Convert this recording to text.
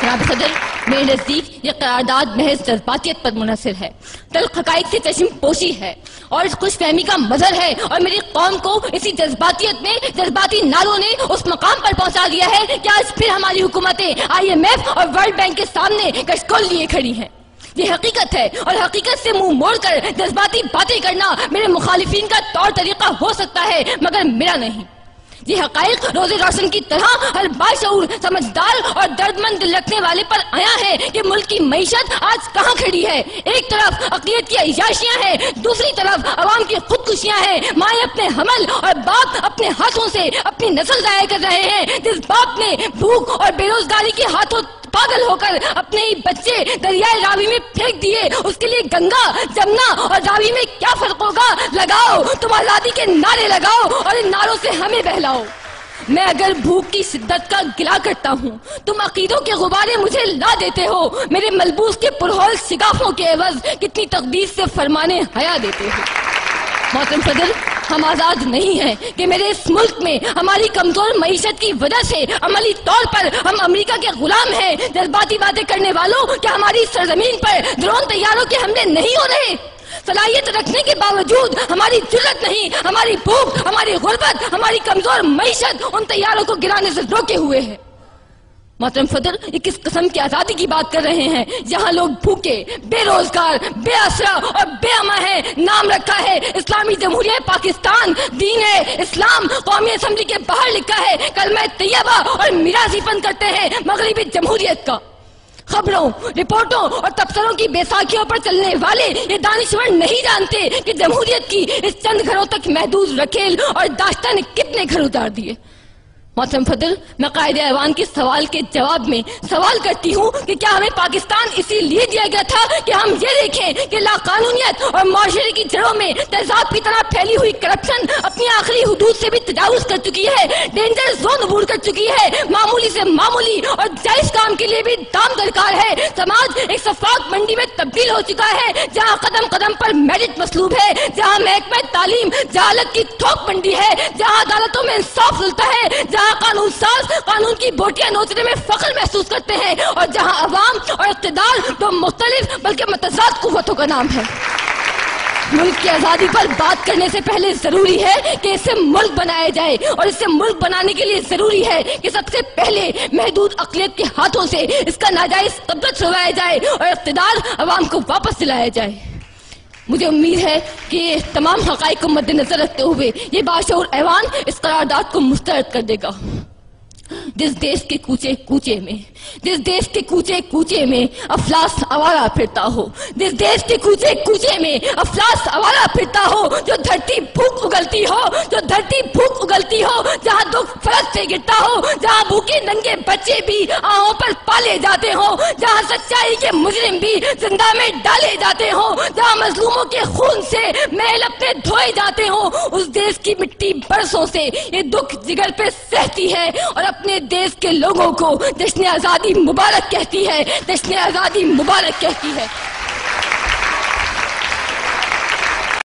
جناب صدر، میرے نزدیک یہ قرارداد محض جذباتیت پر منحصر ہے، تلخ حقائق سے چشم پوشی ہے اور اس خوش فہمی کا مظہر ہے، اور میری قوم کو اسی جذباتیت میں جذباتی نعروں نے اس مقام پر پہنچا دیا ہے کہ آج پھر ہماری حکومتیں IMF اور ورلڈ بینک کے سامنے کشکول لیے کھڑی ہیں۔ یہ حقیقت ہے، اور حقیقت سے منہ موڑ کر جذباتی باتیں کرنا میرے مخالفین کا طور طریقہ ہو سکتا ہے، مگر میرا نہیں۔ یہ حقائق روز روشن کی طرح ہر باشعور، سمجھدار اور درد مند دل رکھنے والے پر آیا ہے کہ ملک کی معیشت آج کہاں کھڑی ہے۔ ایک طرف اقلیت کی عیاشیاں ہیں، دوسری طرف عوام کی خودکشیاں ہیں۔ مائیں اپنے حمل اور باپ اپنے ہاتھوں سے اپنی نسل ضائع کر رہے ہیں۔ جس باپ نے بھوک اور بے روزگاری کے ہاتھوں پاگل ہو کر اپنے ہی بچے دریائے راوی میں پھینک دیے، اس کے لیے گنگا، جمنا اور راوی میں کیا فرق ہوگا؟ لگاؤ، تم آزادی کے نعرے لگاؤ اور ان نعروں سے ہمیں بہلاؤ۔ میں اگر بھوک کی شدت کا گلا کرتا ہوں، تم عقیدوں کے غبارے مجھے لا دیتے ہو، میرے ملبوس کے پرہول شگافوں کے عوض کتنی تقدیس سے فرمانے حیا دیتے ہو۔ محترم صدر، ہم آزاد نہیں ہیں کہ میرے اس ملک میں ہماری کمزور معیشت کی وجہ سے عملی طور پر ہم امریکہ کے غلام ہیں۔ جذباتی باتیں کرنے والوں، کیا ہماری سرزمین پر ڈرون طیاروں کے حملے نہیں ہو رہے؟ صلاحیت رکھنے کے باوجود ہماری جرت نہیں، ہماری بھوک، ہماری غربت، ہماری کمزور معیشت ان طیاروں کو گرانے سے روکے ہوئے ہے۔ محترم صدر، یہ کس قسم کی آزادی کی بات کر رہے ہیں؟ یہاں لوگ بھوکے، بے روزگار، بے آسرا اور بے اماں ہیں۔ نام رکھا ہے اسلامی جمہوریہ پاکستان، دین ہے اسلام، قومی اسمبلی کے باہر لکھا ہے کلمہ طیبہ، اور میراثی پن کرتے ہیں مغربی جمہوریت کا۔ خبروں، رپورٹوں اور تبصروں کی بیساکھیوں پر چلنے والے یہ دانشور نہیں جانتے کہ جمہوریت کی اس چند گھروں تک محدود رکھیل اور داشتہ نے کتنے گھر اتار دیے۔ محترم صدر، میں قائد ایوان کے سوال کے جواب میں سوال کرتی ہوں کہ کیا ہمیں پاکستان اسی لیے دیا گیا تھا کہ ہم یہ دیکھیں کہ لاقانونیت اور معاشرے کی جڑوں میں تیزاب کی طرح پھیلی ہوئی کرپشن اپنی آخری حدود سے بھی تجاوز کر چکی ہے، ڈینجر زون عبور کر چکی ہے، معمولی سے معمولی اور جائز کام کے لیے بھی دام درکار ہے۔ سماج ایک شفاف منڈی میں تبدیل ہو چکا ہے، جہاں قدم قدم پر میرٹ مسلوب ہے، جہاں محکمہ تعلیم جہالت کی تھوک منڈی ہے، جہاں عدالتوں میں انصاف رلتا ہے، جہاں قانون ساز قانون کی بوٹیاں نوچنے میں فخر محسوس کرتے ہیں، اور جہاں عوام اور اقتدار دو مختلف بلکہ متضاد قوتوں کا نام ہے۔ ملک کی آزادی پر بات کرنے سے پہلے ضروری ہے کہ اسے ملک بنایا جائے، اور اسے ملک بنانے کے لیے ضروری ہے کہ سب سے پہلے محدود اقلیت کے ہاتھوں سے اس کا ناجائز قبضہ چھڑوایا جائے اور اقتدار عوام کو واپس دلایا جائے۔ مجھے امید ہے کہ تمام حقائق کو مد نظر رکھتے ہوئے یہ باشعور ایوان اس قرارداد کو مسترد کر دے گا۔ جس دیش کے کوچے کوچے میں، جس دیش کے کوچے کوچے میں افلاس آوارہ پھرتا ہو، جس دیش کے کوچے کوچے میں افلاس آوارہ پھرتا ہو، جو دھرتی بھوک اگلتی ہو، جو دھرتی بھوک اگلتی ہو، جہاں دکھ فرش سے گرتا ہو، جہاں بھوکے ننگے بچے بھی آہوں پر پالے جاتے ہوں، جہاں سچائی کے مجرم بھی زندہ میں ڈالے جاتے ہوں، جہاں مظلوموں کے خون سے محل اپنے دھوئے جاتے ہوں، اس دیش کی مٹی برسوں سے یہ دکھ جگر پہ سہتی ہے، اور اپنے دیش کے لوگوں کو جشن آزادی مبارک کہتی ہے، جشن آزادی مبارک کہتی ہے۔